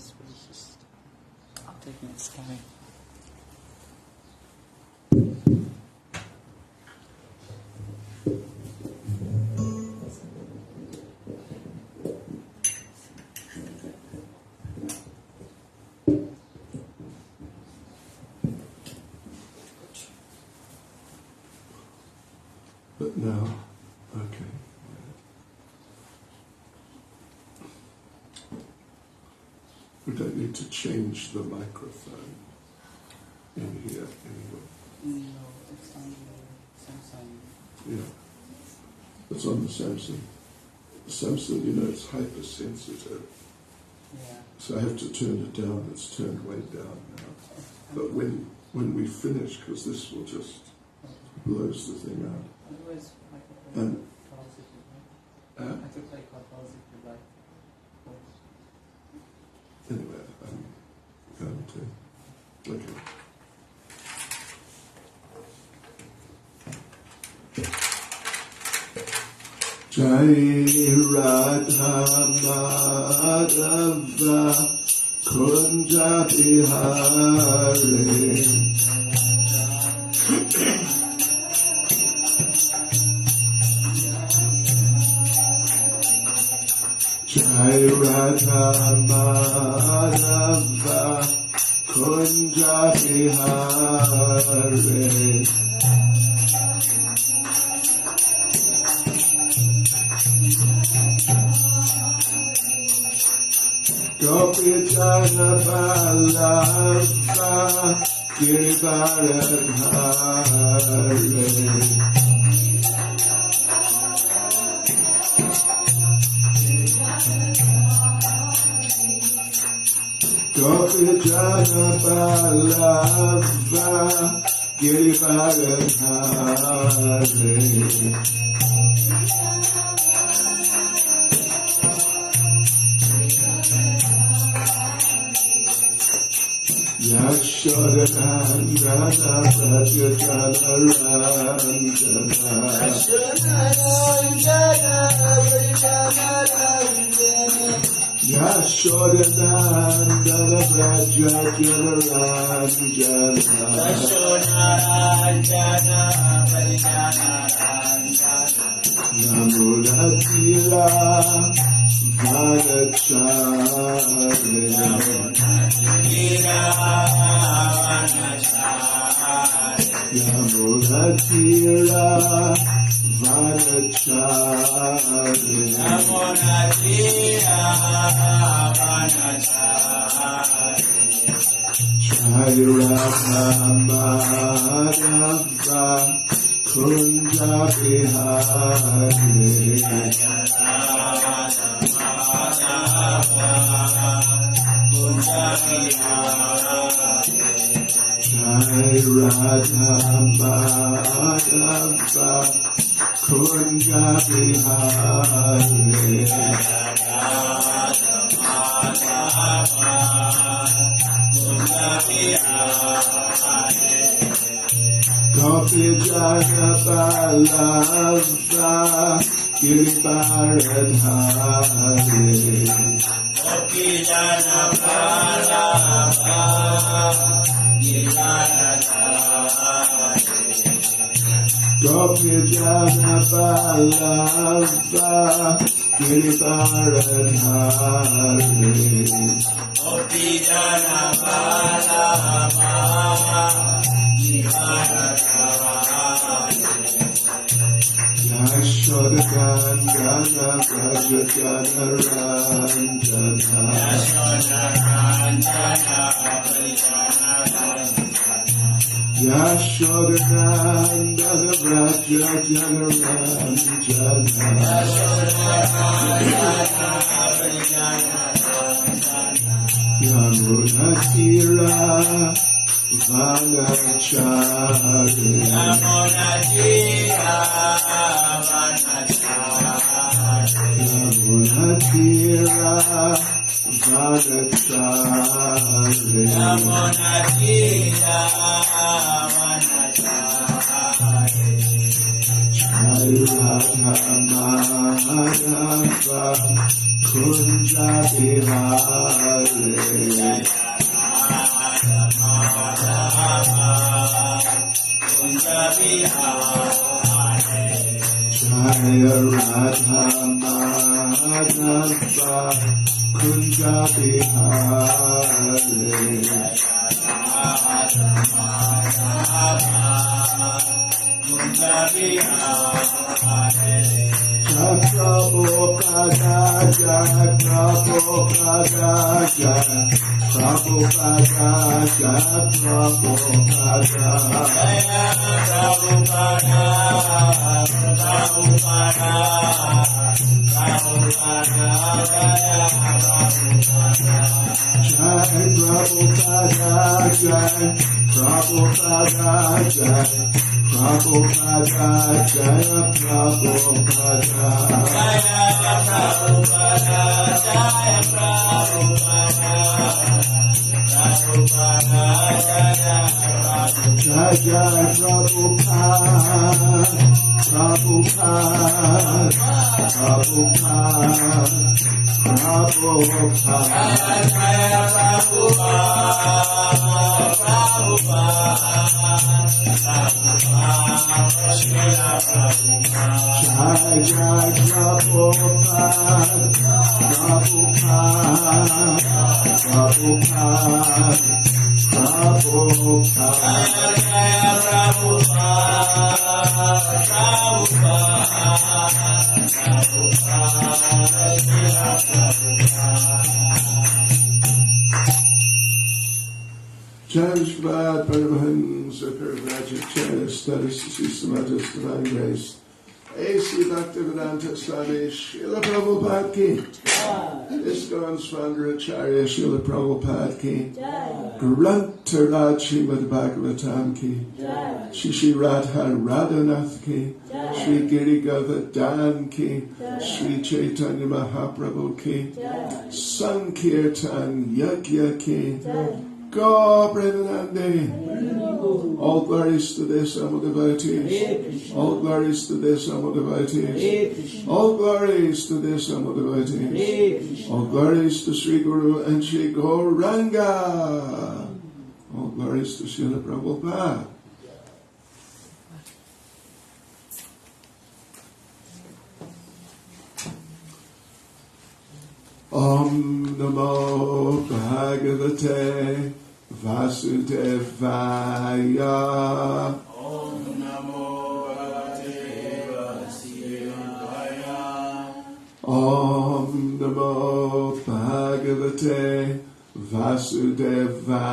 peacefully, just taking its time. But now, okay. We don't need to change the microphone in here anyway. No, it's on the Samsung. Yeah, it's on the Samsung. The Samsung, you know, it's hypersensitive. Yeah. So I have to turn it down. It's turned way down now. But when we finish, because this will just blows the thing out. Otherwise, I could play calls if you like. I could play calls if you like. Anyway, I'm going to. Okay. Jai Radha Madhava Kunja Bihari Jai Radha Madhava Kunja Bihari Gopi Jana Vallabha Girivaradhari Gopi Jana Vallabha Girivaradhari Yashodanandana Prajajalarandana Yashodanandana Prajajalarandana Namulatila Vanachari Yamunatira Vanachari Jai Radha Madhava Kunja Bihari Jai Radha Madhava Kunja Bihari Gopi Jana Vallabha Girivaradhari Gopi Jana Vallabha Gopi Jana Vallabha Girivaradhari Gopi Jana Vallabha Girivaradhari Yashodandana Prajajalarandana Yashodandana Prajajalarandana Yamunatira Vanachari Yamunatira Vanachari Jai Radha Madhava Kunja Bihare Jaya Radha Madhava Kunja Bihare Prabhupada Jai Prabhupada Jai Prabhupada Jai Prabhupada Jai Prabhupada Jai Prabhupada Jai Prabhupada Jaya Prabhupada Jaya Prabhupada Jaya Prabhupada Jaya Jaya Prabhupada Prabhupada Prabhupada Prabhupada Jaya Jai Jai Prabhupada Prabhupada Jai Srimad Paramahansa Paramajacharya Stadisasi Samajas Divine Grace A.C. Bhaktivedanta Swami Srila Prabhupada Ki ISKCON Swangaracharya Srila Prabhupada Ki Grantharaj Srimad Bhagavatam Ki Shri Radha Radhanath Ki Shri Giri Govardhan Ki Shri Caitanya Mahaprabhu Ki Sankirtan Yajna Ki Go, Premanande. All glories to their Sama devotees. All glories to their Sama devotees. All glories to their Sama devotees. All glories to Sri Guru and Sri Gauranga. All glories to Srila Prabhupada. Om Namo Bhagavate Vasudevaya. Om Namo Bhagavate Vasudevaya. Om Namo Bhagavate Vasudevaya.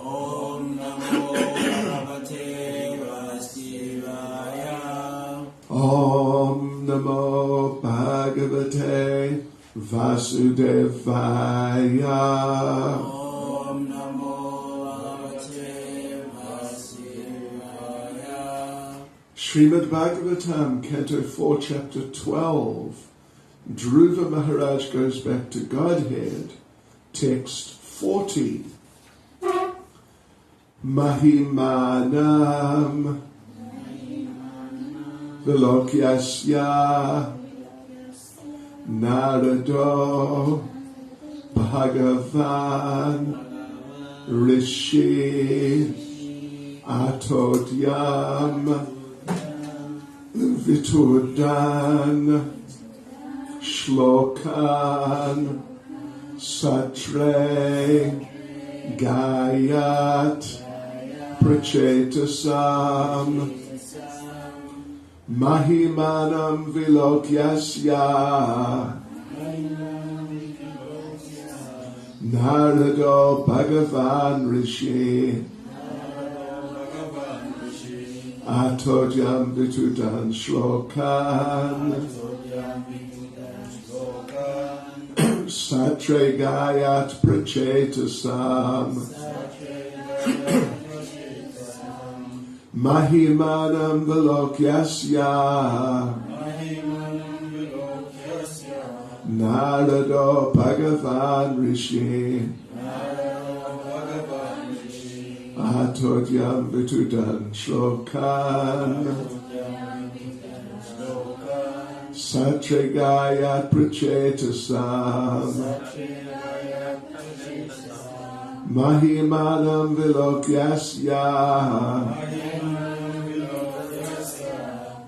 Om Namo Bhagavate Vasudevaya. Om Namo Bhagavate Vasudevaya. Om Namo Bhagavate Vasudevaya. Srimad Bhagavatam, Canto 4, Chapter 12. Dhruva Maharaj goes back to Godhead. Text 40. Mahimanam Vilokyasya Narado Bhagavan Rishi Atodyam Vitudan Shlokan Satre Gayat Prachetasam Mahimanam Vilokyasya Narado Bhagavan Rishi Atodyam Vitudan Shlokan Satre Gayat Prachetasam Mahimanam Vilokyasya Narado Bhagavan Rishi Atodyam Vitudan Shlokan Satrigayat prachetasam Mahimanam vilokyasya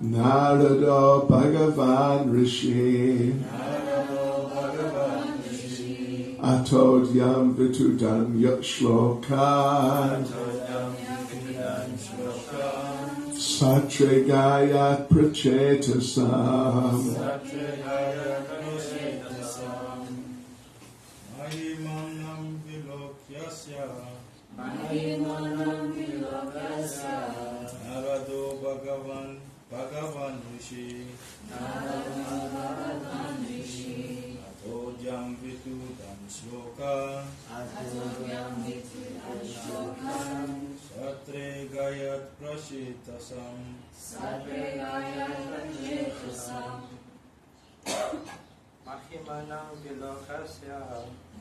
Narado Bhagavan Rishi Atodyam Vitudan Yashlokan Satrigayat prachetasam Mahimanam vilokyasya Narado Bhagavan Rishi Atodyam Vitudan Shloka Satre Gayat Prashitasam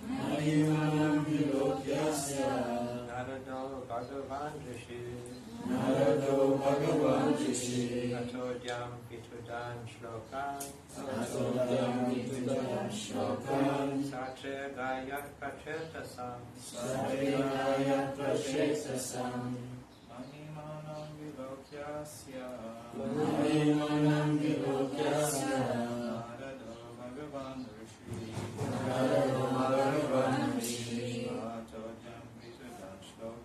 Mahimanam Vilokasya Narado Bhagavan Rishi Atodyam Vitudan Shlokan Satre Gayat Prachetasam Mahimanam Vilokyasya Narado Bhagavan Rishi Atodyam Vitudan Shlokan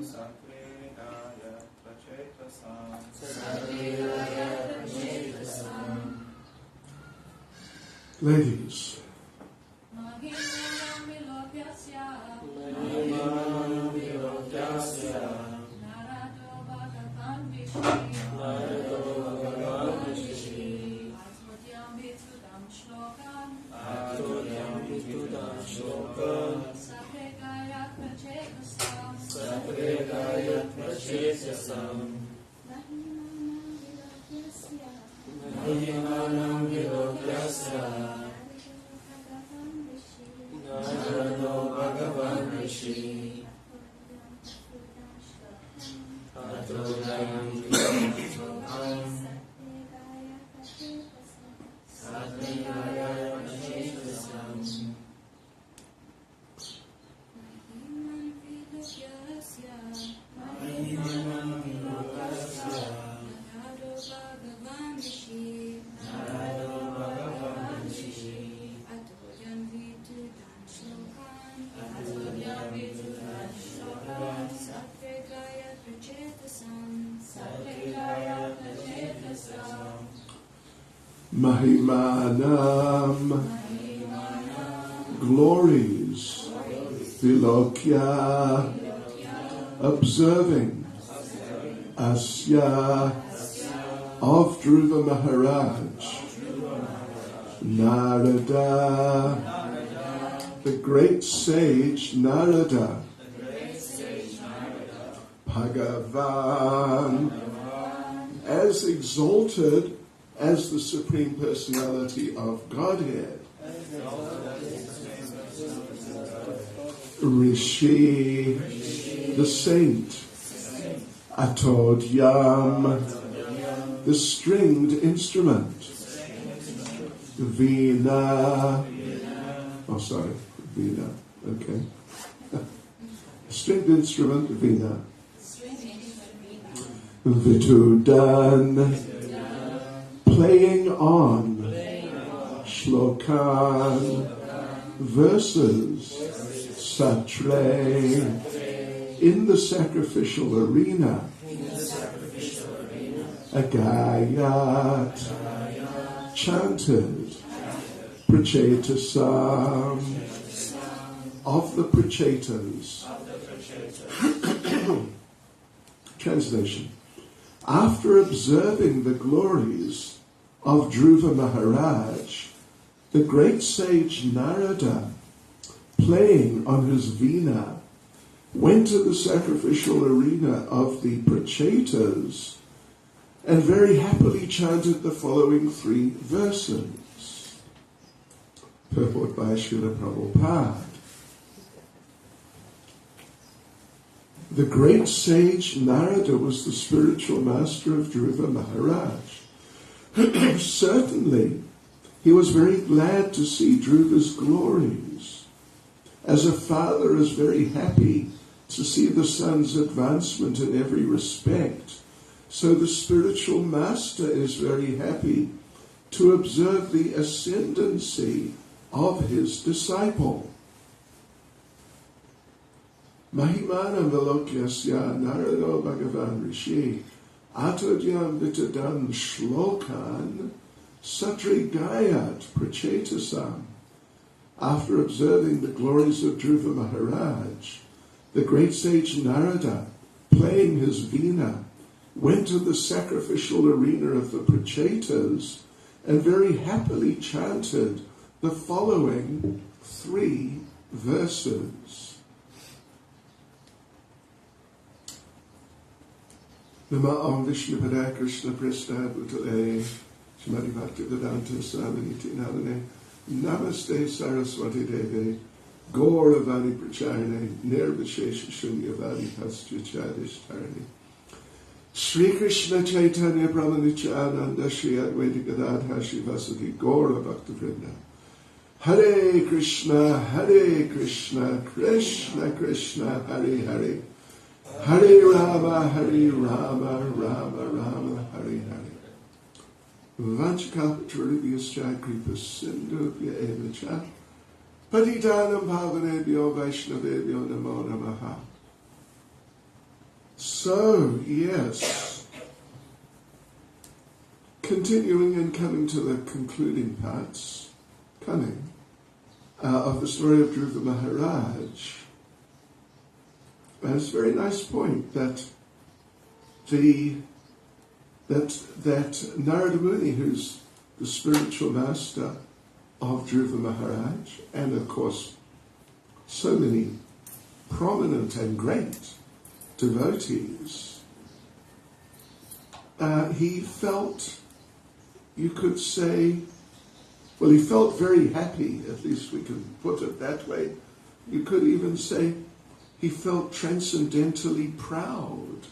Satre Gayat Prachetasam Ladies, Mahimanam glories, Vilokya observing, Asya of Dhruva Maharaj, Narada the great sage Narada, Bhagavan as exalted as the Supreme Personality of Godhead, Rishi, the saint, Atodyam, the stringed instrument, Veena, Veena, okay. Stringed instrument, Veena. Vitudan, playing on, Shlokan, verses, Satre, in the sacrificial arena, Agayat, chanted, Prachetasam, of the Prachetas. Translation. After observing the glories of Dhruva Maharaj, the great sage Narada, playing on his veena, went to the sacrificial arena of the Prachetas and very happily chanted the following 3 verses. Purport by Srila Prabhupada. The great sage Narada was the spiritual master of Dhruva Maharaj. Certainly, he was very glad to see Dhruva's glories. As a father is very happy to see the son's advancement in every respect, so the spiritual master is very happy to observe the ascendancy of his disciple. Mahimanam Velokyasya Narado Bhagavan Rishi Atodyam Vitadan Shlokan Satri Gayat Prachetasam. After observing the glories of Dhruva Maharaj, the great sage Narada, playing his veena, went to the sacrificial arena of the Prachetas and very happily chanted the following 3 verses. Nama Om Vishnupada Krishna Presta Bhutale Srimad Bhakti Swami Nadane Namaste Saraswati Deve Gauravani Pracharane Nirvishesha Shunyavadi Pastya Chadish Tarani Sri Krishna Caitanya Brahmanichananda Sri Advaita Gadadha Shri Vasudhi Gaura Bhakta Vrinda Hare Krishna Krishna Krishna Hare Hare Hare Rama Rama Rama Hare Hare Vanchakapatarubhyascha Kripa Sindhubhya Evacha Patitanam Bhavanebhyo Vaishnavebhyo Namo Namaha. So, yes, continuing and coming to the concluding parts, of the story of Dhruva Maharaj, it's a very nice point that that Narada Muni, who's the spiritual master of Dhruva Maharaj, and of course so many prominent and great devotees, he felt, you could say, well, he felt very happy, at least we can put it that way. You could even say he felt transcendently proud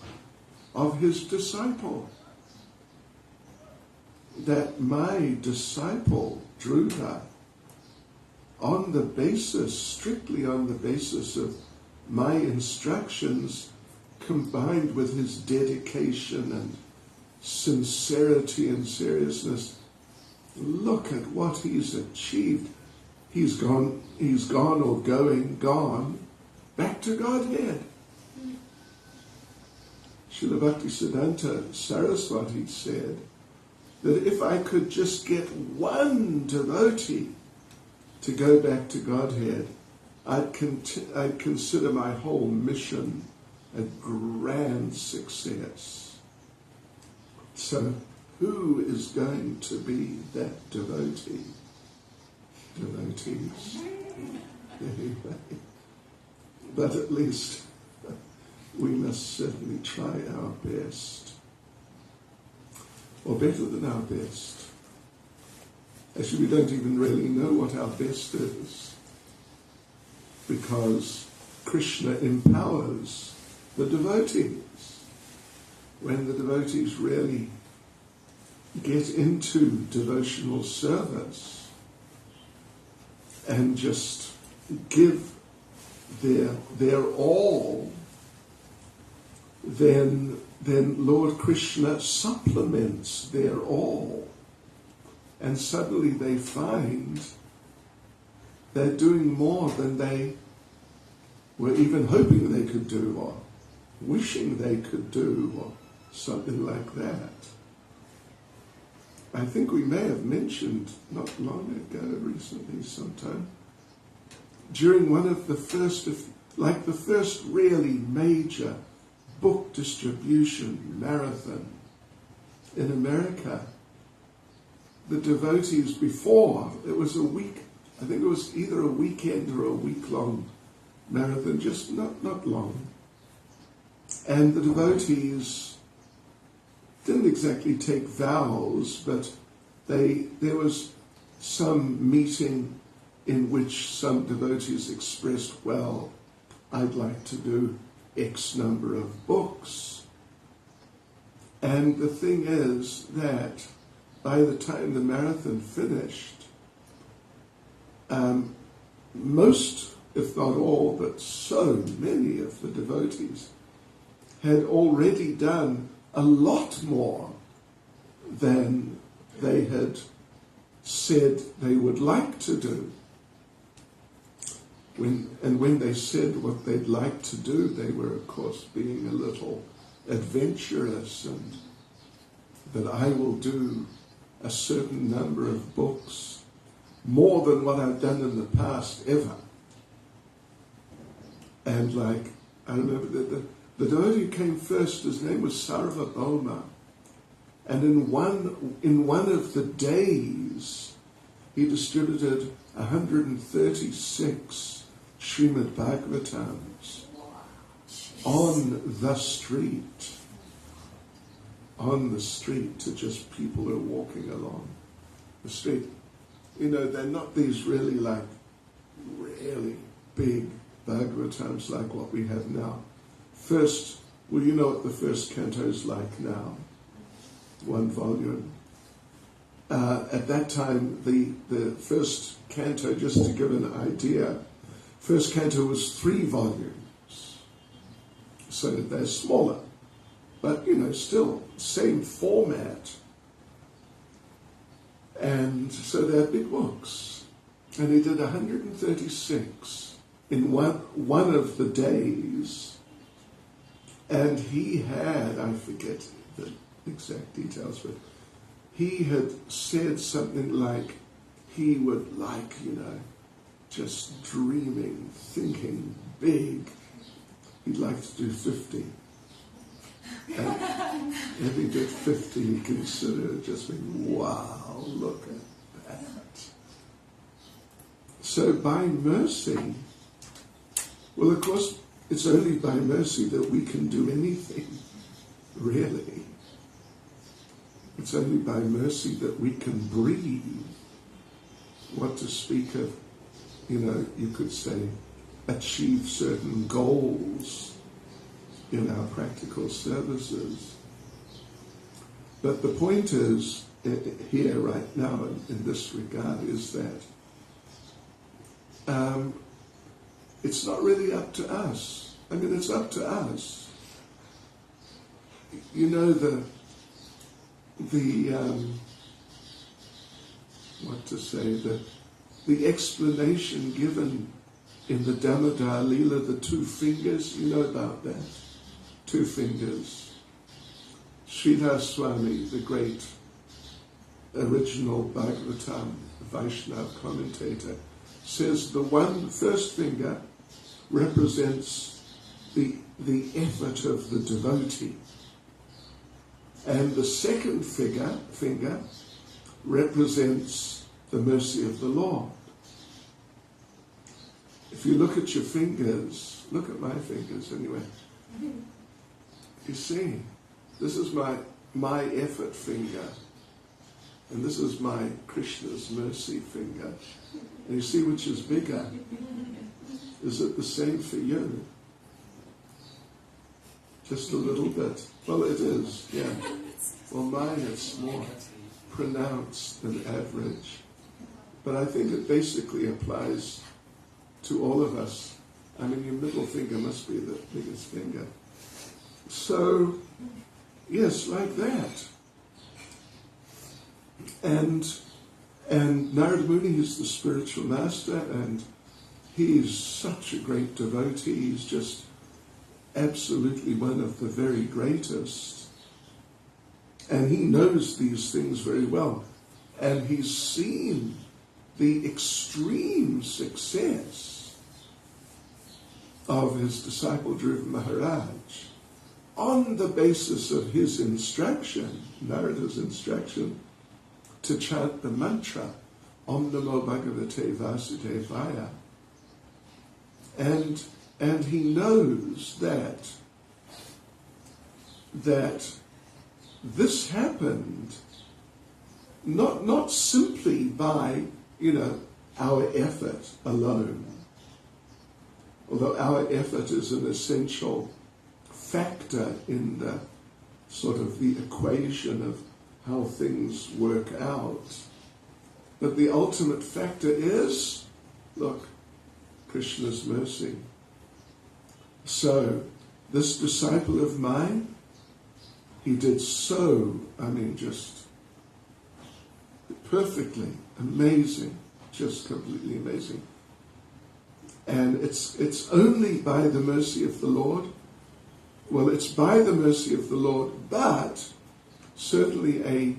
of his disciple. That my disciple, Dhruva, strictly on the basis of my instructions, combined with his dedication and sincerity and seriousness, look at what he's achieved. He's gone back to Godhead. Srila Bhaktisiddhanta Saraswati said that if I could just get one devotee to go back to Godhead, I'd consider my whole mission a grand success. So who is going to be that devotee? Devotees. Anyway. But at least we must certainly try our best. Or better than our best. Actually, we don't even really know what our best is, because Krishna empowers the devotees. When the devotees really get into devotional service and just give their all, then Lord Krishna supplements their all. And suddenly they find they're doing more than they were even hoping they could do, or wishing they could do, or something like that. I think we may have mentioned not long ago, recently sometime, during one of the first really major book distribution marathon in America, the devotees before, it was a week, I think it was either a weekend or a week-long marathon, just not long. And the devotees didn't exactly take vows, but there was some meeting in which some devotees expressed, well, I'd like to do X number of books. And the thing is that by the time the marathon finished, most, if not all, but so many of the devotees had already done a lot more than they had said they would like to do. When they said what they'd like to do, they were, of course, being a little adventurous, and that I will do a certain number of books, more than what I've done in the past ever. And like, I remember that the devotee who came first, his name was Sarvabhauma, and in one of the days he distributed 136 Srimad Bhagavatams on the street to just people who are walking along the street. You know, they're not these really big Bhagavatams like what we have now. First, well, you know what the first canto is like now. 1 volume. At that time, the first canto, just to give an idea, first canto was 3 volumes. So they're smaller, but you know, still same format. And so they're big books. And he did 136 in one of the days. And he had, I forget the exact details, but he had said something like he would like, you know, just dreaming, thinking big. He'd like to do 50. And if he did 50, he'd consider it just being, wow, look at that. So by mercy, well, of course, it's only by mercy that we can do anything, really. It's only by mercy that we can breathe. What to speak of, you know, you could say, achieve certain goals in our practical services. But the point is, here right now in this regard, is that it's not really up to us. I mean, it's up to us. You know, the explanation given in the Damodar Leela, the 2 fingers, you know about that? 2 fingers. Sridhar Swami, the great original Bhagavatam Vaishnava commentator, says the first finger represents the effort of the devotee. And the second finger represents the mercy of the Lord. If you look at your fingers, look at my fingers anyway. You see, this is my effort finger, and this is my Krishna's mercy finger. And you see which is bigger? Is it the same for you? Just a little bit. Well, it is, yeah. Well, mine is more pronounced than average. But I think it basically applies to all of us. I mean, your middle finger must be the biggest finger. So, yes, like that. And Narada Muni is the spiritual master, and he's such a great devotee. He's just absolutely one of the very greatest. And he knows these things very well. And he's seen the extreme success of his disciple Dhruva Maharaj on the basis of his instruction, Narada's instruction, to chant the mantra, Om Namo Bhagavate Vasudevaya. And he knows that this happened not simply by, our effort alone, although our effort is an essential factor in the sort of the equation of how things work out. But the ultimate factor is, look, Krishna's mercy. So, this disciple of mine, he did so, just perfectly amazing, just completely amazing. And it's only by the mercy of the Lord. Well, it's by the mercy of the Lord, but certainly a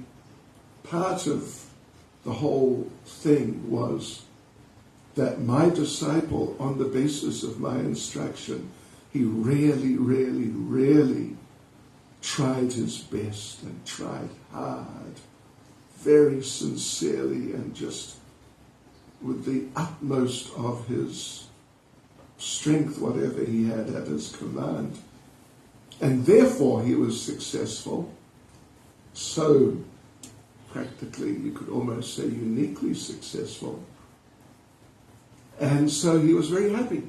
part of the whole thing was that my disciple, on the basis of my instruction, he really, really, really tried his best and tried hard, very sincerely, and just with the utmost of his strength, whatever he had at his command. And therefore he was successful. So practically, you could almost say uniquely successful. And so he was very happy.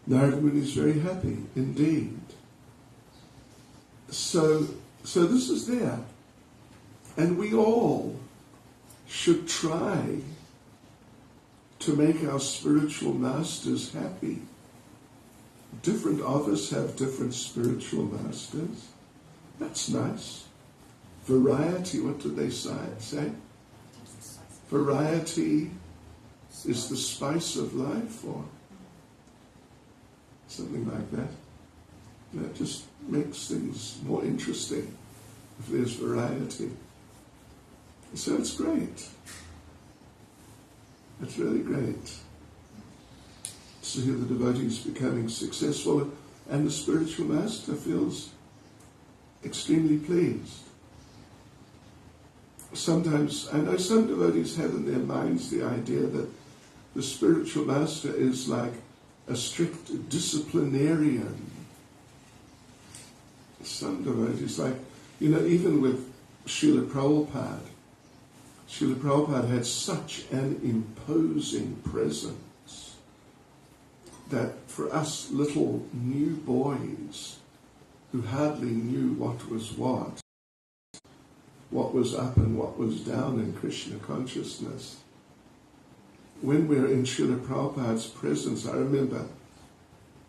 Narada Muni is very happy indeed. So this is there. And we all should try to make our spiritual masters happy. Different of us have different spiritual masters. That's nice. Variety, what do they say? Variety is the spice of life, or something like that. That just makes things more interesting if there's variety. So it's great. It's really great to see the devotees becoming successful, and the spiritual master feels extremely pleased. Sometimes, I know some devotees have in their minds the idea that the spiritual master is like a strict disciplinarian. Some devotees, like, even with Srila Prabhupada had such an imposing presence that for us little new boys who hardly knew what was up and what was down in Krishna consciousness, when we're in Srila Prabhupada's presence, I remember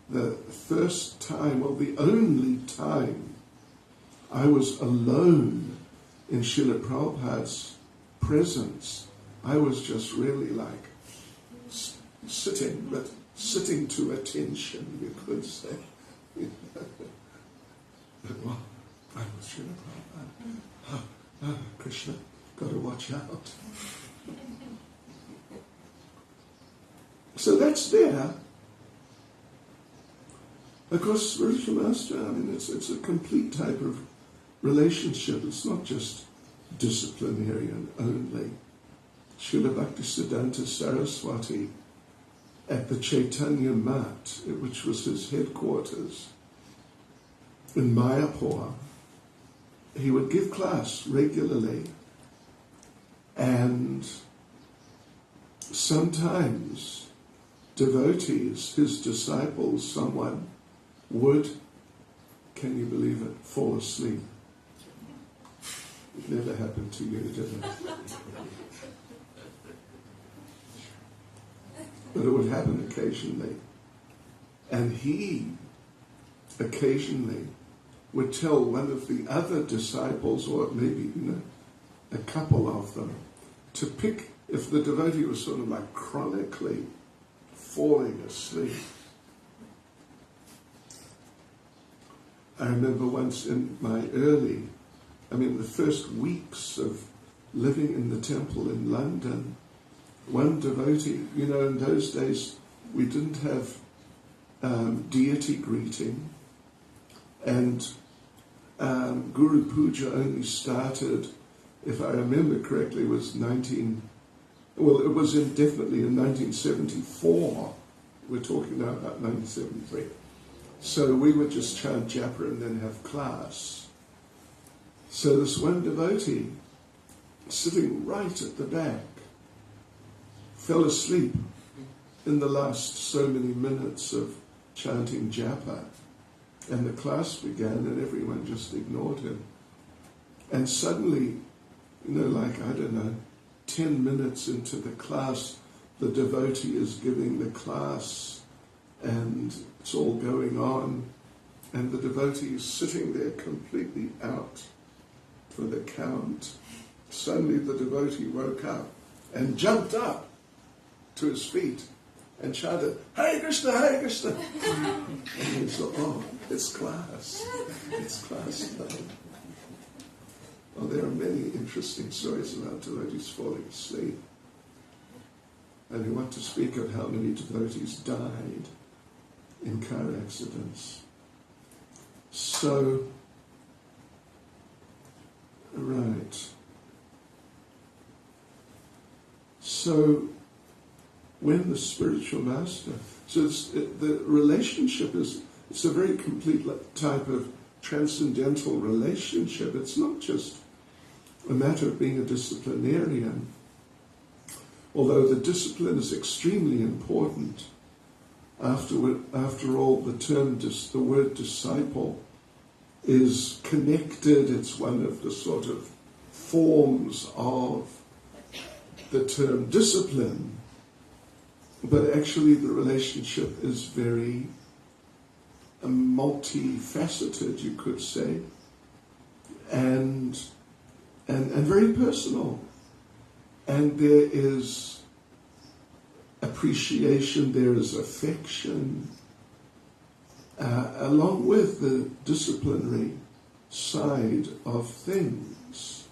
the first time, the only time I was alone in Srila Prabhupada's presence, I was just really like sitting to attention, you could say. Well, I was Srila Prabhupada. Krishna, got to watch out. So that's there. Of course, spiritual master, it's a complete type of relationship. It's not just disciplinarian only. Srila Bhaktisiddhanta Saraswati at the Caitanya Mat, which was his headquarters in Mayapur, he would give class regularly, and sometimes devotees, his disciples, someone would, can you believe it, fall asleep. It never happened to you, did it? But it would happen occasionally. And he occasionally would tell one of the other disciples, or maybe a couple of them, to pick, if the devotee was sort of like chronically falling asleep. I remember once in my the first weeks of living in the temple in London, one devotee, in those days we didn't have deity greeting, and Guru Puja only started, if I remember correctly, it was definitely in 1974. We're talking now about 1973. So we would just chant japa and then have class. So this one devotee, sitting right at the back, fell asleep in the last so many minutes of chanting japa. And the class began and everyone just ignored him. And suddenly, 10 minutes into the class, the devotee is giving the class and it's all going on. And the devotee is sitting there completely out for the count. Suddenly the devotee woke up and jumped up to his feet and chanted, Hare Krishna, Hare Krishna. And he thought, oh, it's class. It's class time. Well, there are many interesting stories about devotees falling asleep. And we want to speak of how many devotees died in car accidents. So, right. So, when the spiritual master, the relationship it's a very complete type of transcendental relationship. It's not just a matter of being a disciplinarian, although the discipline is extremely important. After all, the word disciple is connected. It's one of the sort of forms of the term discipline. But actually the relationship is very multifaceted, you could say, and very personal. And there is appreciation, there is affection, along with the disciplinary side of things.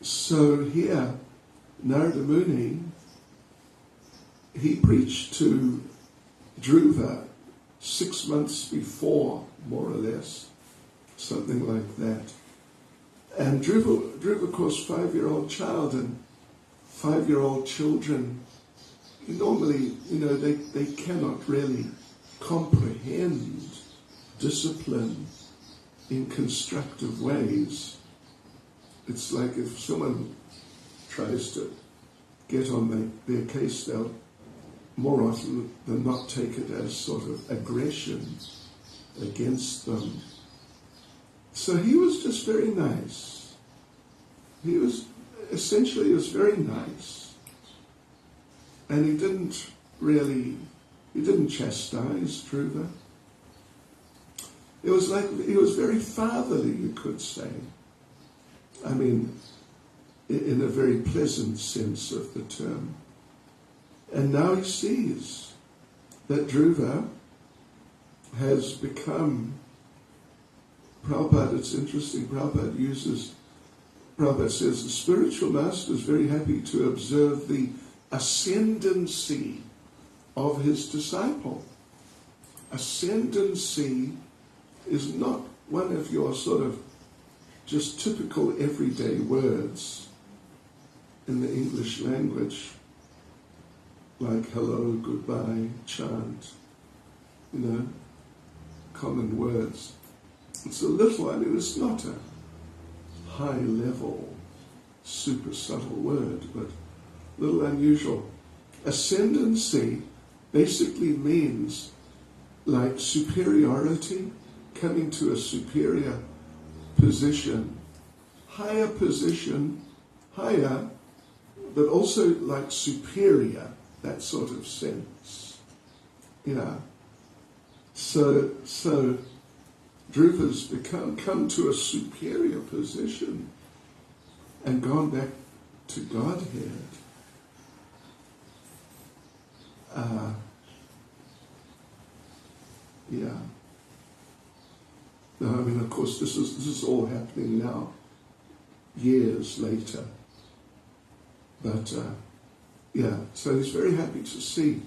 So here, Narada Muni, he preached to Dhruva 6 months before, more or less, something like that. And Dhruva, of course, 5-year-old child, and 5-year-old children, normally, they cannot really comprehend discipline in constructive ways. It's like if someone tries to get on their case, they'll more often than not take it as sort of aggression against them. So he was just very nice. He was very nice. And he didn't chastise Dhruva. It was like, he was very fatherly, you could say. I mean, in a very pleasant sense of the term. And now he sees that Dhruva has become, Prabhupada, it's interesting, Prabhupada says the spiritual master is very happy to observe the ascendancy of his disciple. Ascendancy is not one of your sort of just typical everyday words in the English language, like hello, goodbye, chant, common words. It's it's not a high-level, super subtle word, but a little unusual. Ascendancy basically means like superiority, coming to a superior position, higher, but also like superior, that sort of sense. Yeah. So Dhruva's come to a superior position and gone back to Godhead. Yeah. Now, I mean, of course, this is all happening now, years later. But, so he's very happy to see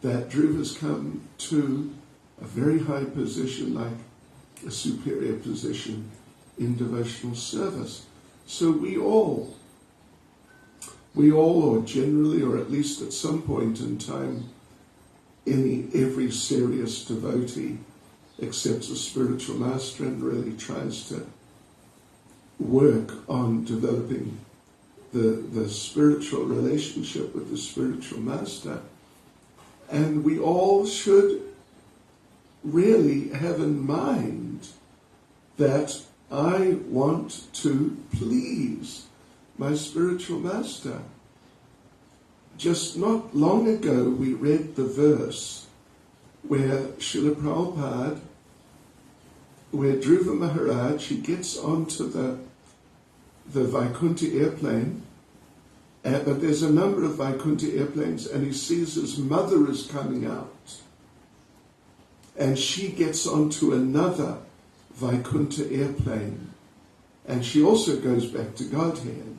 that Dhruva's come to a very high position, like a superior position in devotional service. So we all, or generally, or at least at some point in time, every serious devotee accepts a spiritual master and really tries to work on developing the spiritual relationship with the spiritual master. And we all should really have in mind that I want to please my spiritual master. Just not long ago we read the verse where Srila Prabhupada, where Dhruva Maharaj, he gets onto the Vaikuntha airplane, but there's a number of Vaikuntha airplanes, and he sees his mother is coming out. And she gets onto another Vaikuntha airplane, and she also goes back to Godhead.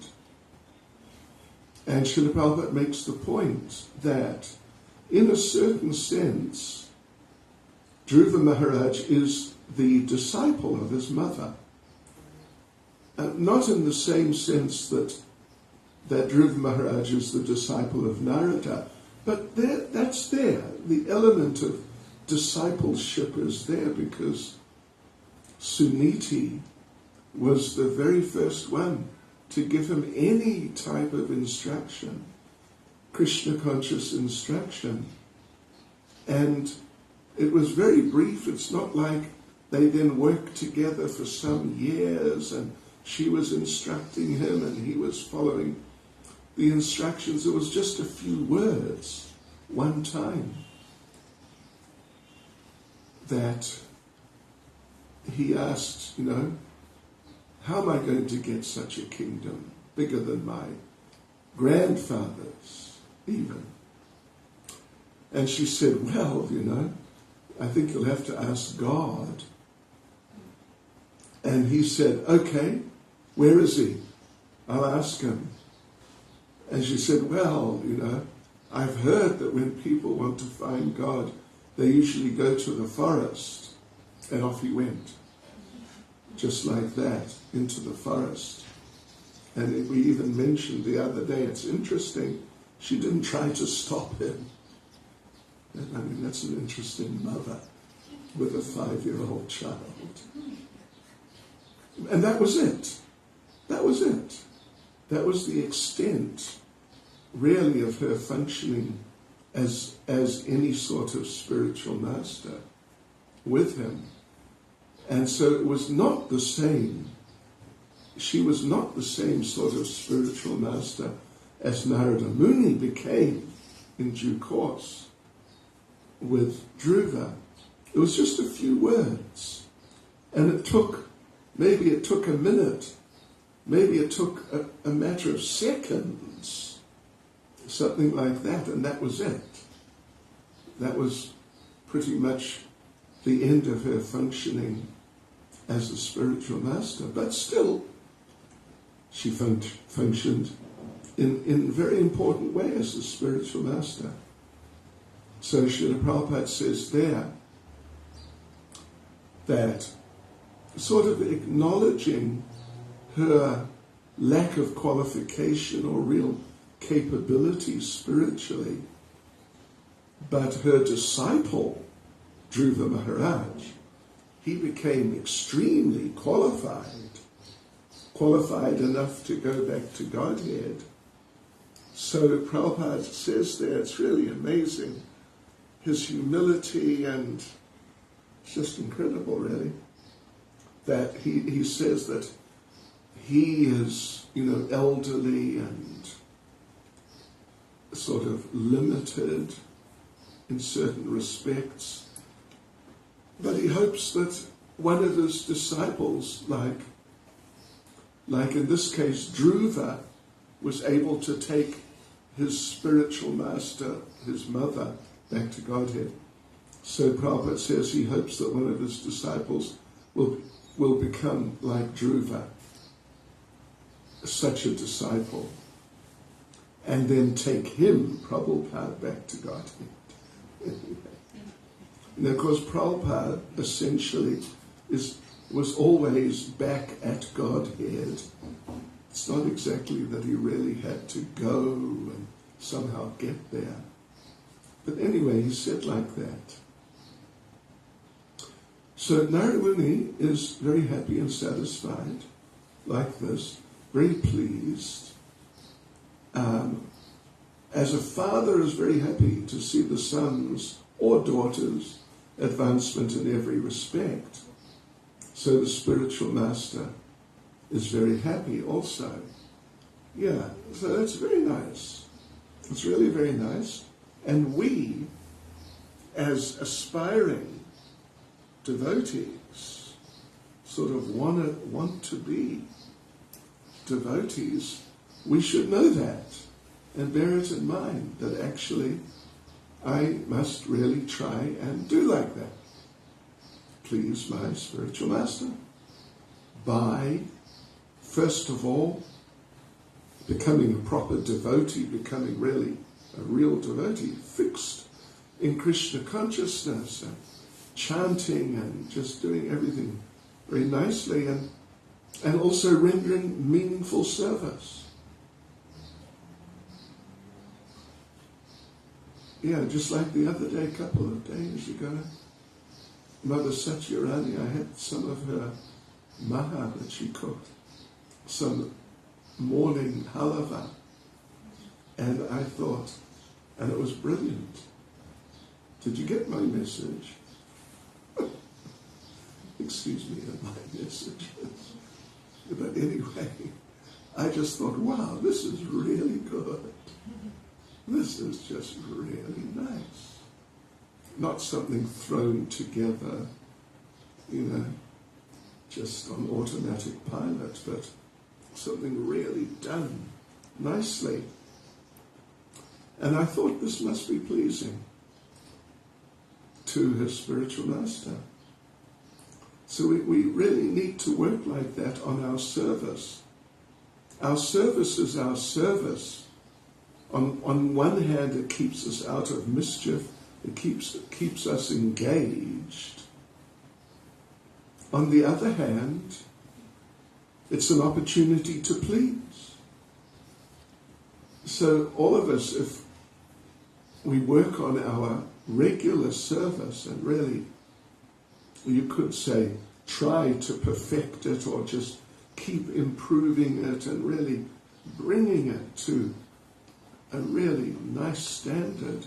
And Srila Prabhupada makes the point that, in a certain sense, Dhruva Maharaj is the disciple of his mother. Not in the same sense that Dhruva Maharaj is the disciple of Narada, but that's there. The element of discipleship is there because Suniti was the very first one to give him any type of instruction, Krishna conscious instruction. And it was very brief. It's not like they then worked together for some years and she was instructing him and he was following the instructions. It was just a few words, one time, that he asked, how am I going to get such a kingdom bigger than my grandfather's even? And she said, well, I think you'll have to ask God. And he said, okay, where is he? I'll ask him. And she said, well, I've heard that when people want to find God, they usually go to the forest. And off he went. Just like that, into the forest. And we even mentioned the other day, it's interesting, she didn't try to stop him. That's an interesting mother with a 5-year-old child. And that was it. That was it. That was the extent, really, of her functioning as any sort of spiritual master with him. And so it was not the same. She was not the same sort of spiritual master as Narada Muni became in due course with Dhruva. It was just a few words. And maybe it took a minute, maybe it took a matter of seconds, something like that, and that was it. That was pretty much the end of her functioning as a spiritual master. But still, she functioned in a very important way as a spiritual master. So Srila Prabhupada says there that sort of acknowledging her lack of qualification or real capability spiritually, but her disciple, Dhruva Maharaj, he became extremely qualified enough to go back to Godhead. So Prabhupada says there, it's really amazing, his humility, and it's just incredible really, that he says that he is, elderly and sort of limited in certain respects, but he hopes that one of his disciples, like in this case Dhruva, was able to take his spiritual master, his mother, back to Godhead. So Prabhupada says he hopes that one of his disciples will become like Dhruva, such a disciple, and then take him, Prabhupada, back to Godhead. And of course Prabhupada essentially was always back at Godhead. It's not exactly that he really had to go and somehow get there. But anyway, he said like that. So Narada Muni is very happy and satisfied, like this, very pleased. As a father is very happy to see the sons or daughters advancement in every respect. So the spiritual master is very happy also. Yeah, so that's very nice. It's really very nice. And we, as aspiring devotees, sort of want to be devotees, we should know that and bear it in mind that actually I must really try and do like that. Please my spiritual master by, first of all, becoming a proper devotee, becoming really a real devotee, fixed in Krishna consciousness, and chanting and just doing everything very nicely, and also rendering meaningful service. Yeah, just like the other day, a couple of days ago, Mother Satyarani, I had some of her maha that she cooked, some morning halava, and I thought, and it was brilliant. Did you get my message? Excuse me, my messages. But anyway, I just thought, wow, this is really good. This is just really nice. Not something thrown together, just on automatic pilot, but something really done nicely. And I thought this must be pleasing to his spiritual master. So we really need to work like that on our service. Our service is our service. On one hand, it keeps us out of mischief. It keeps us engaged. On the other hand, it's an opportunity to please. So all of us, if we work on our regular service and really, you could say, try to perfect it or just keep improving it and really bringing it to a really nice standard,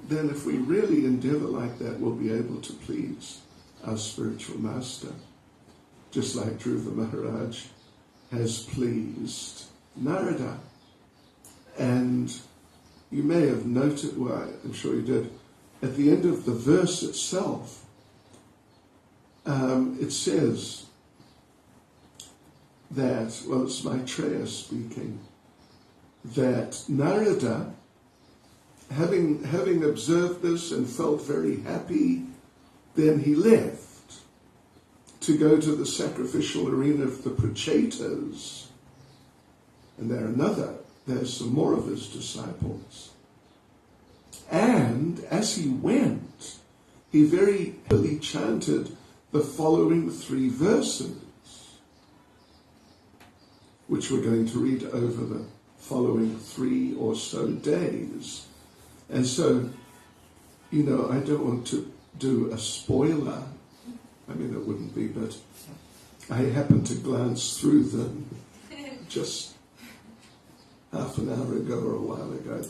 then if we really endeavor like that, we'll be able to please our spiritual master, just like Dhruva Maharaj has pleased Narada. And you may have noted, well, I'm sure you did, at the end of the verse itself, it says that, well, it's Maitreya speaking, that Narada, having observed this and felt very happy, then he left to go to the sacrificial arena of the Prachetas. And there's some more of his disciples. And as he went, he very heavily chanted the following 3 verses, which we're going to read over the following 3 or so days. And so, I don't want to do a spoiler. I mean, it wouldn't be, but I happened to glance through them just half an hour ago or a while ago.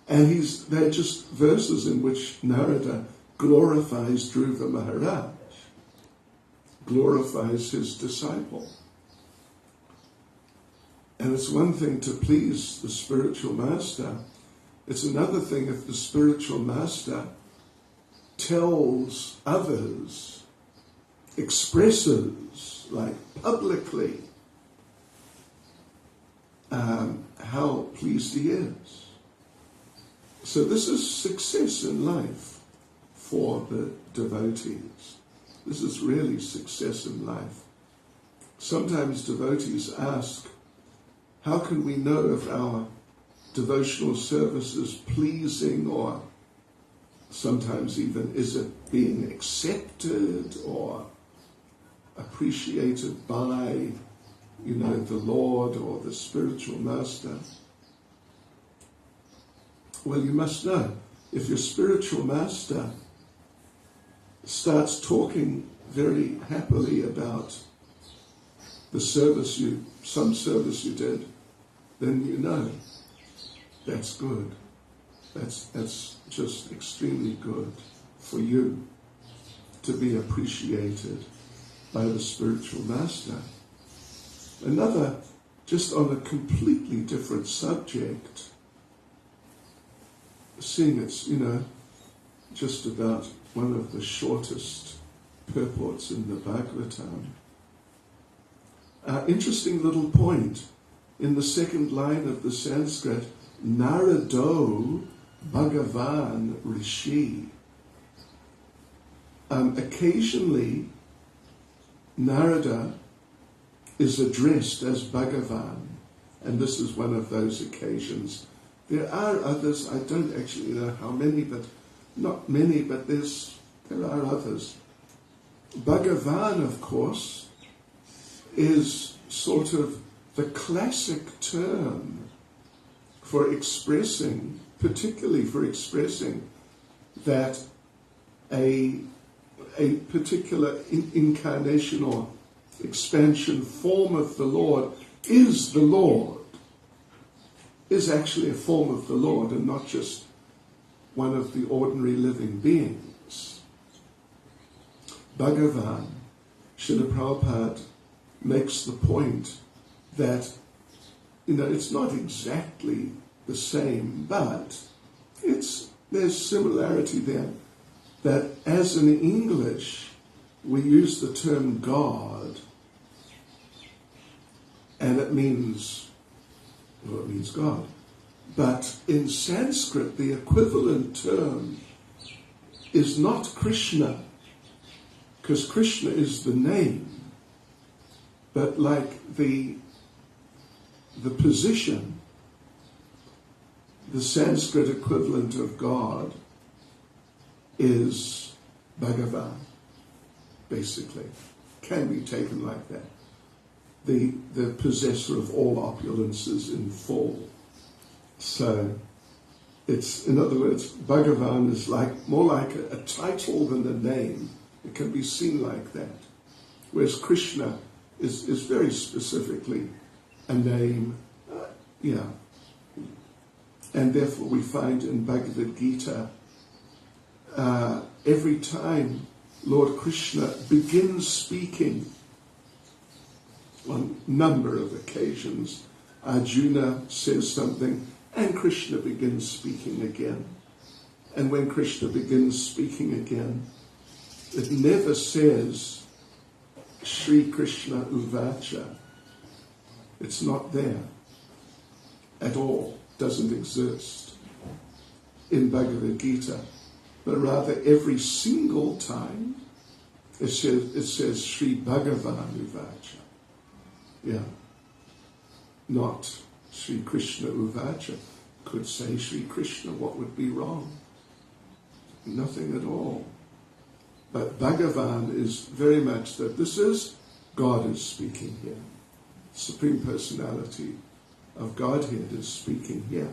And they're just verses in which Narada glorifies Dhruva Maharaj, glorifies his disciple. And it's one thing to please the spiritual master. It's another thing if the spiritual master tells others, expresses, like publicly, how pleased he is. So this is success in life for the devotees. This is really success in life. Sometimes devotees ask, how can we know if our devotional service is pleasing, or sometimes even is it being accepted or appreciated by, the Lord or the spiritual master? Well, you must know, if your spiritual master starts talking very happily about some service you did, then you know that's good. That's just extremely good. for you to be appreciated by the spiritual master. Another, just on a completely different subject, seeing it's, just about one of the shortest purports in the Bhagavatam. Interesting little point. In the second line of the Sanskrit, Narado Bhagavan Rishi. Occasionally, Narada is addressed as Bhagavan, and this is one of those occasions. There are others, I don't actually know how many, but not many, but there are others. Bhagavan, of course, is sort of the classic term for expressing, particularly for expressing that a particular incarnation or expansion form of the Lord is the Lord, is actually a form of the Lord and not just one of the ordinary living beings. Bhagavan, Srila Prabhupada makes the point that, it's not exactly the same, but there's similarity there. That as in English, we use the term God, and it means God. But in Sanskrit, the equivalent term is not Krishna, because Krishna is the name, but like the position, the Sanskrit equivalent of God is Bhagavan, basically. Can be taken like that. The possessor of all opulences in full. So, it's, in other words, Bhagavan is more like a title than a name. It can be seen like that. Whereas Krishna is very specifically a name, and therefore we find in Bhagavad Gita, every time Lord Krishna begins speaking, on a number of occasions, Arjuna says something, and Krishna begins speaking again. And when Krishna begins speaking again, it never says, Sri Krishna Uvacha. It's not there at all, doesn't exist in Bhagavad Gita. But rather every single time it says Sri Bhagavan Uvacha. Yeah. Not Sri Krishna Uvacha. Could say Sri Krishna, what would be wrong? Nothing at all. But Bhagavan is very much that this is God is speaking here. Supreme Personality of Godhead is speaking here.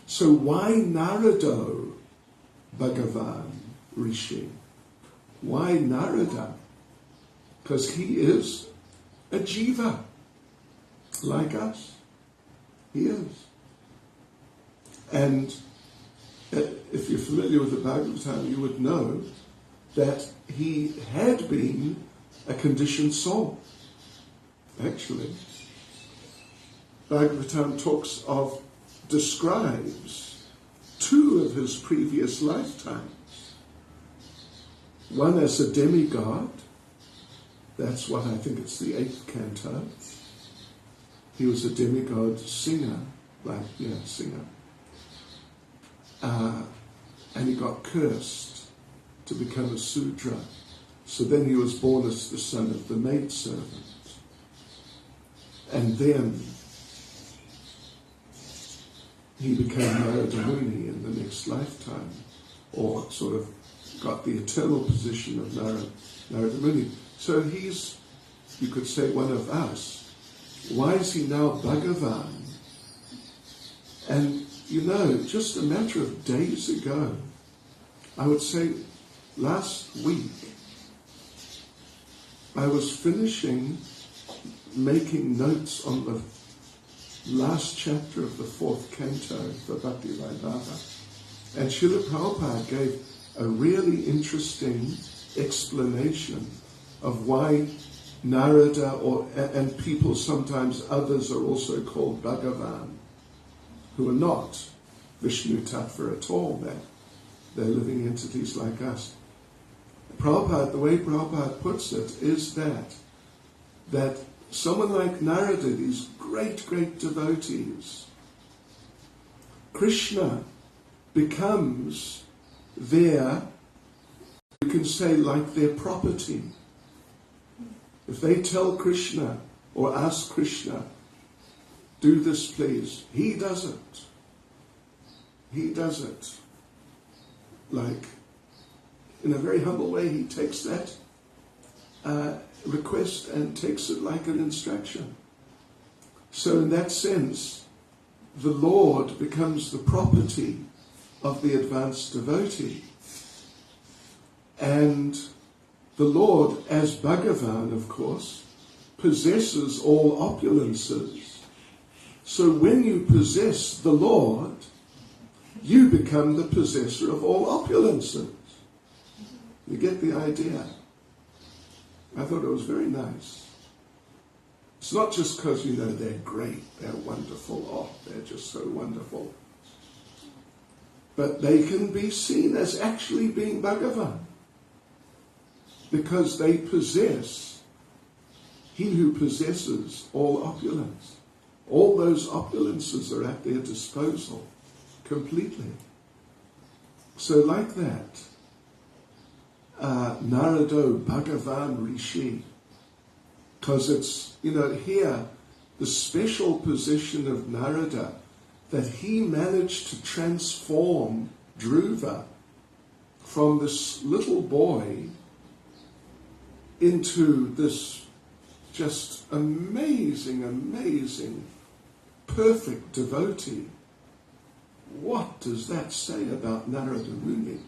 So why Narado Bhagavan Rishi? Why Narada? Because he is a jiva, like us. He is. And if you're familiar with the Bhagavatam, you would know that he had been a conditioned soul, actually. Bhagavatam describes two of his previous lifetimes. One as a demigod, that's what I think it's the 8th canto. He was a demigod singer, singer. And he got cursed to become a Sudra. So then he was born as the son of the maidservant. And then he became Narada Muni in the next lifetime, or sort of got the eternal position of Narada Muni. So he's, you could say, one of us. Why is he now Bhagavan? And just a matter of days ago, I would say last week, I was finishing making notes on the last chapter of the 4th canto for Bhakti Vaibhava. And Srila Prabhupada gave a really interesting explanation of why Narada, and people sometimes, others are also called Bhagavan, who are not Vishnu Tattva at all. They're living entities like us. Prabhupada, the way Prabhupada puts it is that someone like Narada, these great, great devotees, Krishna becomes their, you can say, like their property. If they tell Krishna or ask Krishna, do this please, he does it. He does it. Like, in a very humble way, he takes that request and takes it like an instruction. So in that sense, the Lord becomes the property of the advanced devotee. And the Lord, as Bhagavan, of course, possesses all opulences. So when you possess the Lord, you become the possessor of all opulences. You get the idea? I thought it was very nice. It's not just because, they're great, they're wonderful, they're just so wonderful. But they can be seen as actually being Bhagavan, because they possess, he who possesses all opulence. All those opulences are at their disposal completely. So like that, Narado Bhagavan Rishi, because it's, here, the special position of Narada, that he managed to transform Dhruva from this little boy into this just amazing, amazing, perfect devotee. What does that say about Narada Muni?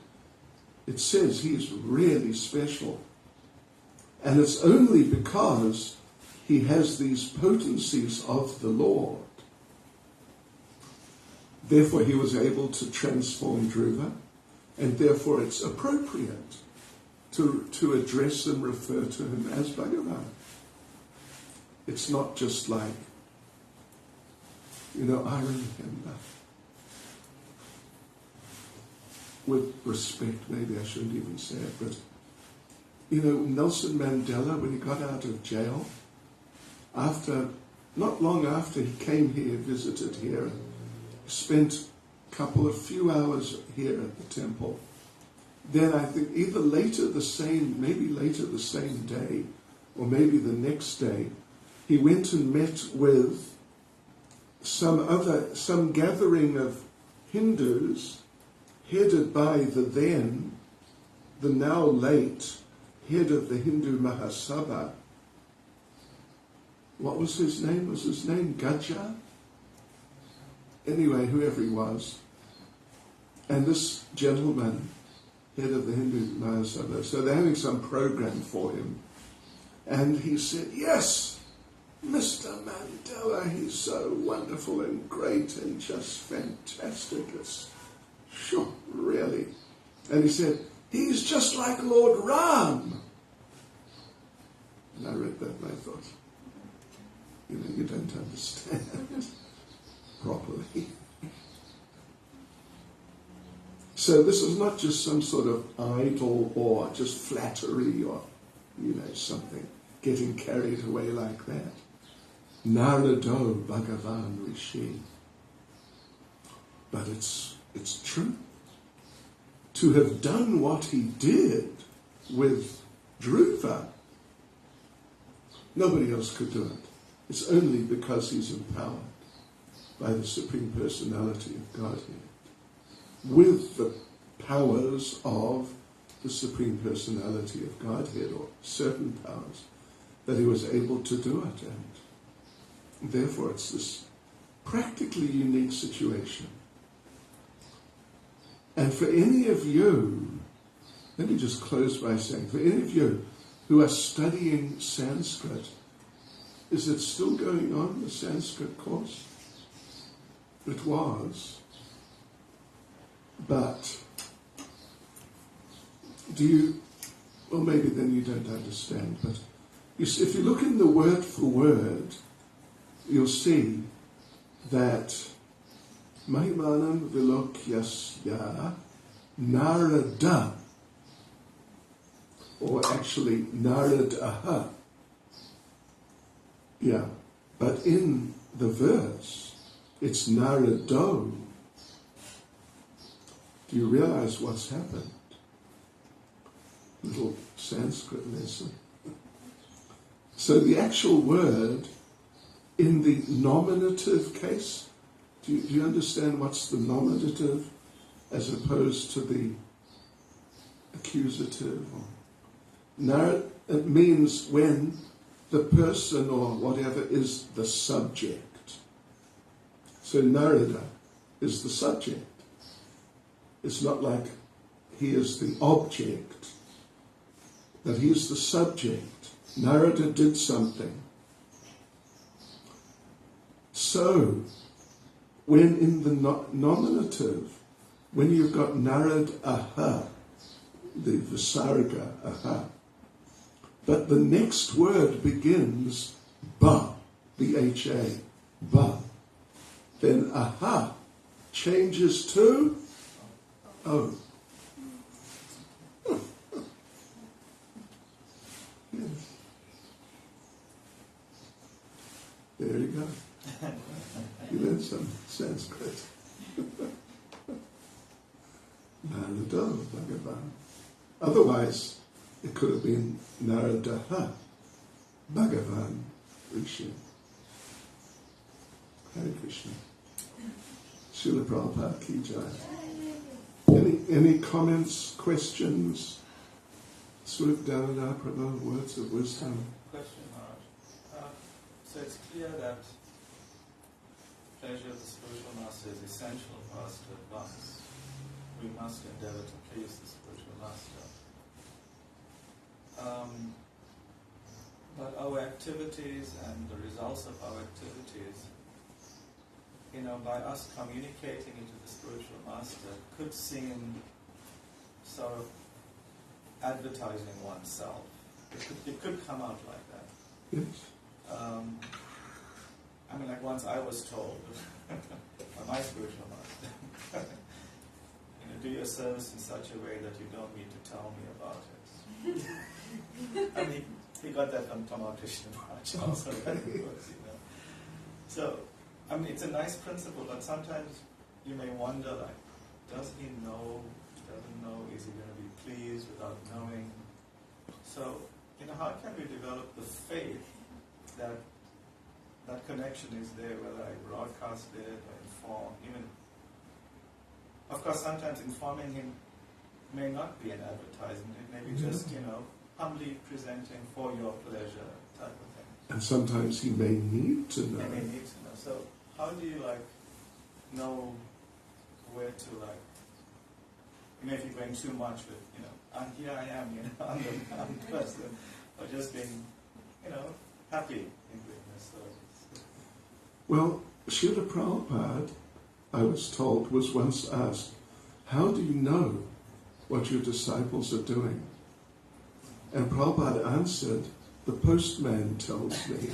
It says he's really special. And it's only because he has these potencies of the Lord. Therefore he was able to transform Dhruva, and therefore it's appropriate to address and refer to him as Bhagavan. It's not just like, I remember, with respect, maybe I shouldn't even say it, but, Nelson Mandela, when he got out of jail, not long after he came here, visited here, spent a few hours here at the temple. Then I think either later the same day, or maybe the next day, he went and met with some gathering of Hindus headed by the now late head of the Hindu Mahasabha. What was his name? Was his name Gajja? Anyway, whoever he was. And this gentleman, head of the Hindu Mahasabha, so they're having some program for him. And he said, yes, Mr. Mandela, he's so wonderful and great and just fantastic. It's sure, really. And he said, he's just like Lord Ram. And I read that and I thought, you don't understand properly. So this is not just some sort of idol or just flattery or, something, getting carried away like that. Narado Bhagavan Rishi. But it's true. To have done what he did with Dhruva, nobody else could do it. It's only because he's empowered by the Supreme Personality of Godhead with the powers of the Supreme Personality of Godhead, or certain powers, that he was able to do it. And therefore it's this practically unique situation. And for any of you, let me just close by saying, for any of you who are studying Sanskrit, is it still going on, the Sanskrit course? It was. But do you, well maybe then you don't understand, but you see, if you look in the word for word, you'll see that Mahimanam Vilokyasya Narada, or actually Naradaha. Yeah, but in the verse, it's Narado. Do you realize what's happened? Little Sanskrit lesson. So the actual word in the nominative case, do you understand what's the nominative as opposed to the accusative? It means when the person or whatever is the subject. So Narada is the subject. It's not like he is the object, but he is the subject. Narada did something. So, when in the nominative, when you've got Narad aha, the Visarga aha, but the next word begins ba, B-H-A, ba, then aha changes to oh. Yes. There you go. You learned some Sanskrit. Narado Bhagavan. Otherwise, it could have been Naradaha Bhagavan Rishi. Hare Krishna. Srila Prabhupada Ki Jai. Any comments, questions? Swift Dada Prabhu, words of wisdom. Question, Maharaj. So it's clear that pleasure of the spiritual master is essential for us to advance. We must endeavor to please the spiritual master. But our activities and the results of our activities, by us communicating into the spiritual master, could seem sort of advertising oneself. It could come out like that. Yes. Like once I was told by my spiritual master, do your service in such a way that you don't need to tell me about it. He got that from Tamal Krishna Maharaj also. So, it's a nice principle, but sometimes you may wonder, does he know, doesn't know, is he going to be pleased without knowing? So, how can we develop the faith that that connection is there, whether I broadcast it or inform, of course, sometimes informing him may not be an advertisement, it may be just, humbly presenting for your pleasure type of thing. And sometimes he may need to know. He may need to know. So, how do you, know where to, if you're going too much with, and here I am, I'm the person, or just being, happy in doing this service. Well, Srila Prabhupada, I was told, was once asked, how do you know what your disciples are doing? And Prabhupada answered, the postman tells me.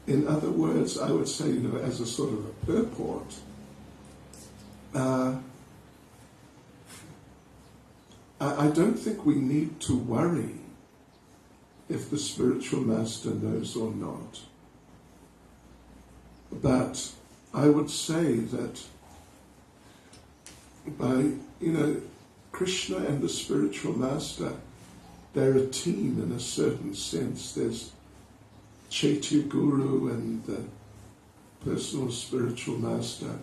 In other words, I would say, as a sort of a purport, I don't think we need to worry if the spiritual master knows or not. But I would say that by, Krishna and the spiritual master, they're a team in a certain sense. There's Chaitya Guru and the personal spiritual master.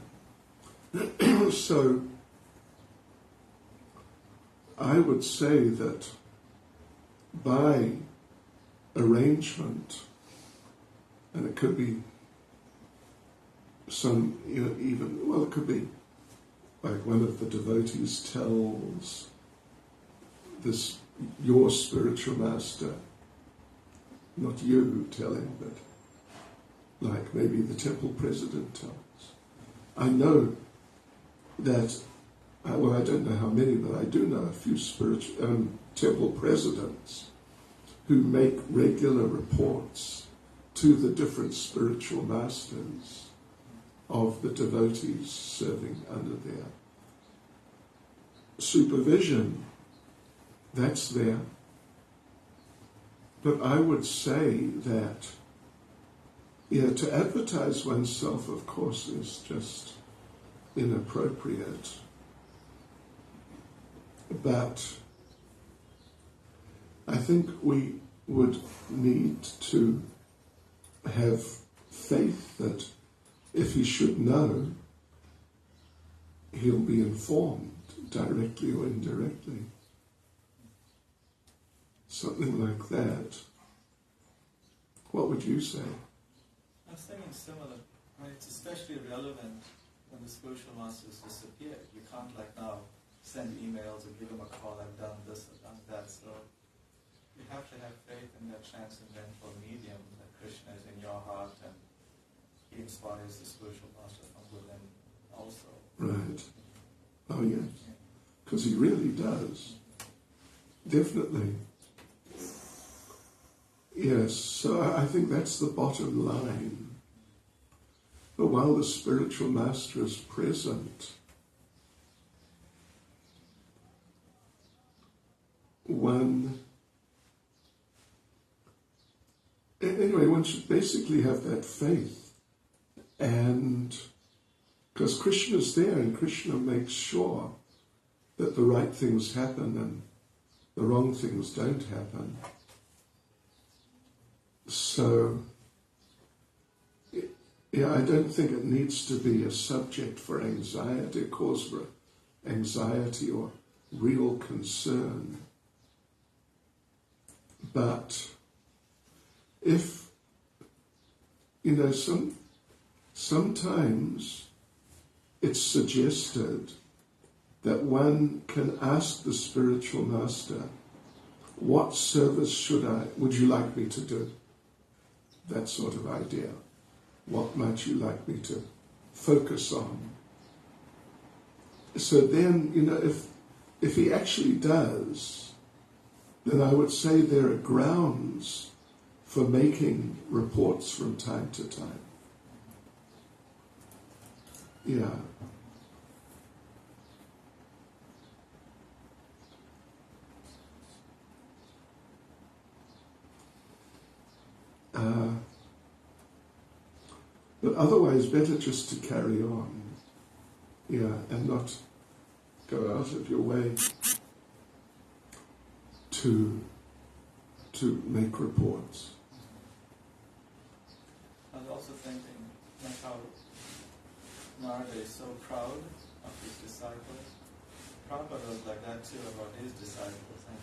So I would say that by arrangement, and it could be some, it could be like one of the devotees tells your spiritual master, not you telling, but like maybe the temple president tells. I know that well, I don't know how many, but I do know a few temple presidents who make regular reports to the different spiritual masters of the devotees serving under their supervision. That's there. But I would say that, to advertise oneself, of course, is just inappropriate. But I think we would need to have faith that if he should know, he'll be informed directly or indirectly. Something like that. What would you say? I was thinking similar. I mean, it's especially relevant when the spiritual masters disappear. You can't like now send emails or give them a call, I've done this, I've done that. So you have to have faith in that transcendental medium that Krishna is in your heart and he inspires the spiritual master from within also. Right. Oh yes. Because he really does. Definitely. Yes, so I think that's the bottom line. But while the spiritual master is present, one should basically have that faith, and because Krishna is there and Krishna makes sure that the right things happen and the wrong things don't happen. So, I don't think it needs to be a subject for anxiety, a cause for anxiety or real concern. But if, sometimes it's suggested that one can ask the spiritual master, what service would you like me to do? That sort of idea. What might you like me to focus on? So then, if he actually does, then I would say there are grounds for making reports from time to time. Yeah. But otherwise, better just to carry on, and not go out of your way to make reports. I was also thinking like how Narada is so proud of his disciples. Prabhupada was like that too about his disciples, and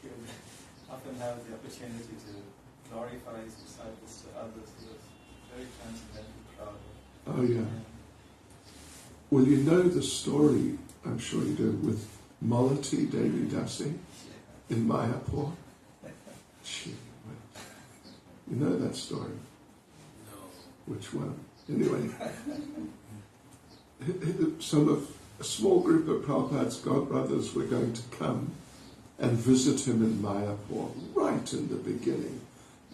he would often have the opportunity to glorify his disciples to others. He was very transcendently proud of. Oh yeah. Well, you know the story, I'm sure you do, with Malati Devi Dasi in Mayapur. You know that story? No. Which one? Anyway, a small group of Prabhupada's godbrothers were going to come and visit him in Mayapur right in the beginning.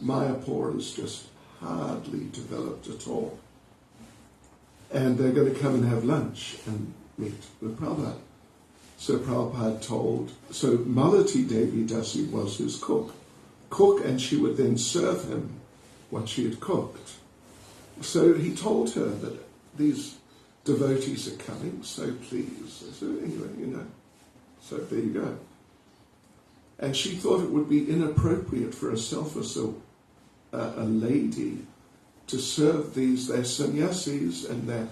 Mayapur is just hardly developed at all. And they're going to come and have lunch and meet with Prabhupada. So Prabhupada so Malati Devi Dasi was his cook, and she would then serve him what she had cooked. So he told her that these devotees are coming, so please. So anyway, so there you go. And she thought it would be inappropriate for herself as a lady to serve they're sannyasis, and they're,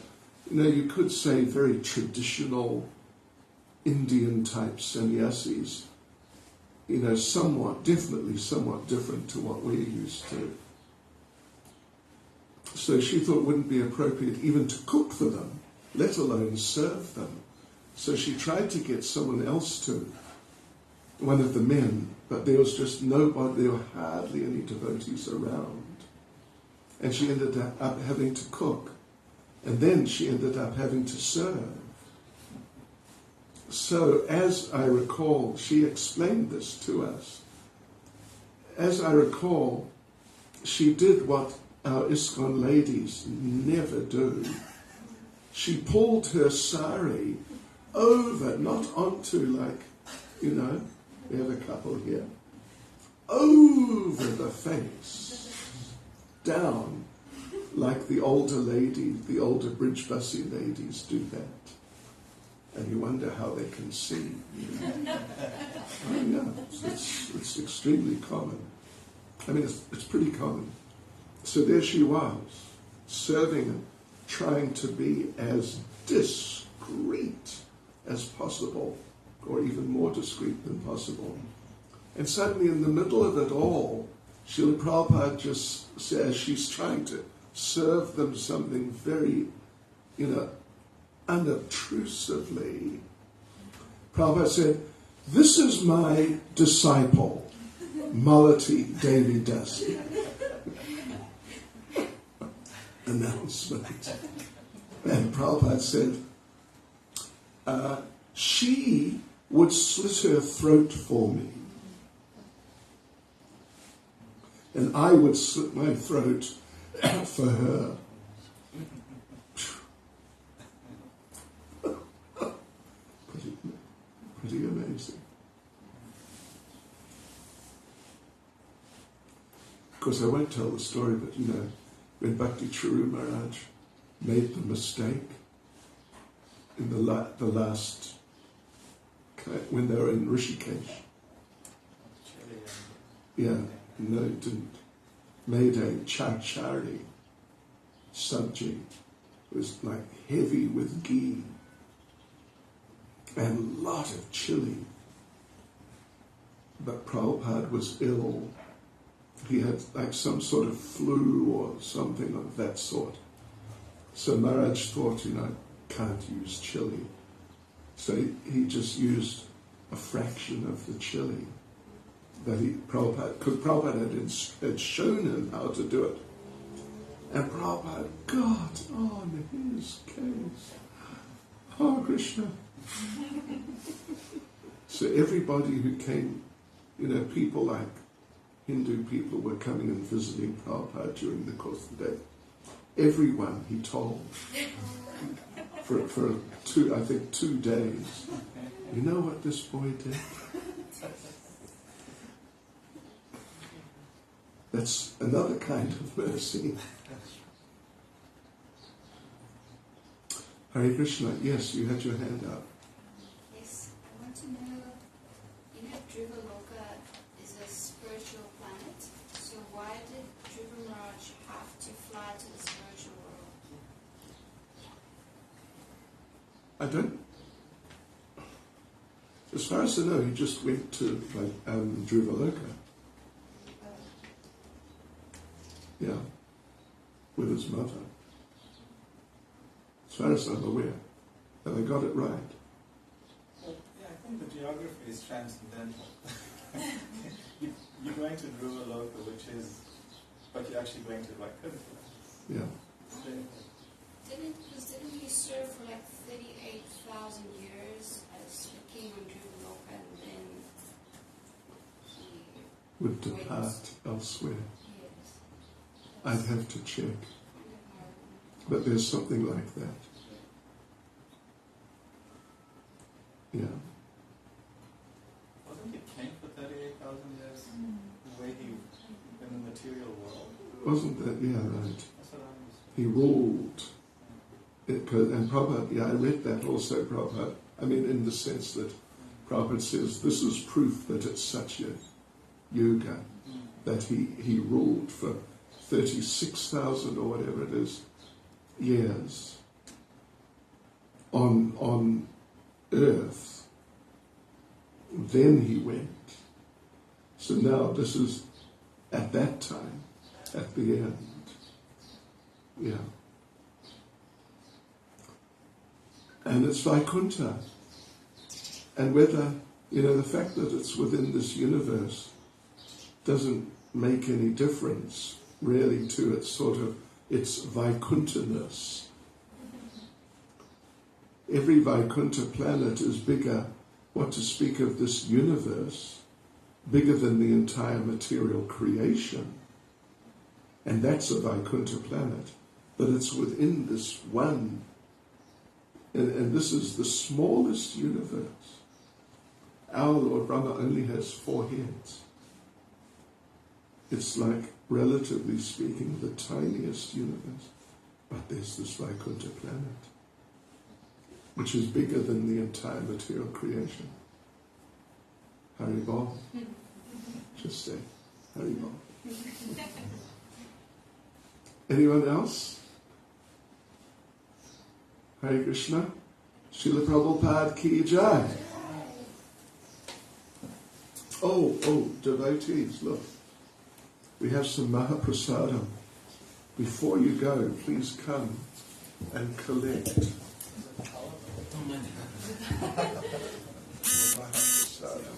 you could say very traditional Indian type sannyasis, definitely somewhat different to what we're used to. So she thought it wouldn't be appropriate even to cook for them, let alone serve them. So she tried to get someone else to, one of the men, but there was just nobody, there were hardly any devotees around. And she ended up having to cook. And then she ended up having to serve. So as I recall, she explained this to us. As I recall, she did what our ISKCON ladies never do. She pulled her sari over, not onto like, we have a couple here, over the face, down, like the older ladies, the older bridge-bussy ladies do that. And you wonder how they can see. Oh, yeah, it's extremely common. I mean, it's pretty common. So there she was, serving, trying to be as discreet as possible, or even more discreet than possible. And suddenly in the middle of it all, Srila Prabhupada just says she's trying to serve them something very, unobtrusively. Prabhupada said, "This is my disciple, Malati Devi Dasi." Announcement. And Prabhupada said, she would slit her throat for me. And I would slit my throat for her. Pretty amazing. Of course, I won't tell the story, but when Bhakti Charu Maharaj made the mistake in the last, when they were in Rishikesh. Yeah, no, it didn't. Made a chachari sabji. It was like heavy with ghee and a lot of chili. But Prabhupada was ill. He had like some sort of flu or something of that sort. So Maharaj thought, can't use chili. So he just used a fraction of the chili that Prabhupada had shown him how to do it. And Prabhupada got on his case. Oh, Krishna. So everybody who came, people like Hindu people were coming and visiting Prabhupada during the course of the day. Everyone he told for 2 days. You know what this boy did? That's another kind of mercy. Hare Krishna, yes, you had your hand up. Yes, I want to know, Dhruvaloka is a spiritual planet, so why did Dhruva Maharaj have to fly to the spiritual world? I don't. As far as I know, he just went to Dhruvaloka. Yeah, with his mother. As far as I'm aware. Have I got it right? Well, yeah, I think the geography is transcendental. You're going to Dhruvaloka, but you're actually going to Vaikuntha. Yeah. Didn't he serve for 38,000 years as the king on Dhruvaloka, and then he Would depart elsewhere. Yes. I'd have to check. But there's something like that. Yeah. Wasn't he king for 38,000 years? The way he, in the material world. Wasn't that, yeah, right. That's what I was. He ruled. And Prabhupada, yeah, I read that also, Prabhupada. I mean, in the sense that Prabhupada says this is proof that it's such a yoga, that he ruled for 36,000 or whatever it is years on earth. Then he went. So now this is at that time, at the end. Yeah. And it's Vaikuntha. And whether, the fact that it's within this universe doesn't make any difference really to its Vaikuntha-ness. every Vaikuntha planet is bigger, what to speak of this universe, bigger than the entire material creation. And that's a Vaikuntha planet. But it's within this one. And this is the smallest universe. Our Lord Brahma only has 4 heads. It's like, relatively speaking, the tiniest universe. But there's this Vaikuntha planet, which is bigger than the entire material creation. Haribol. Just say, Haribol. Anyone else? Hare Krishna. Srila Prabhupada ki jai. Oh, devotees, look. We have some Mahaprasadam. Before you go, please come and collect. Mahaprasadam.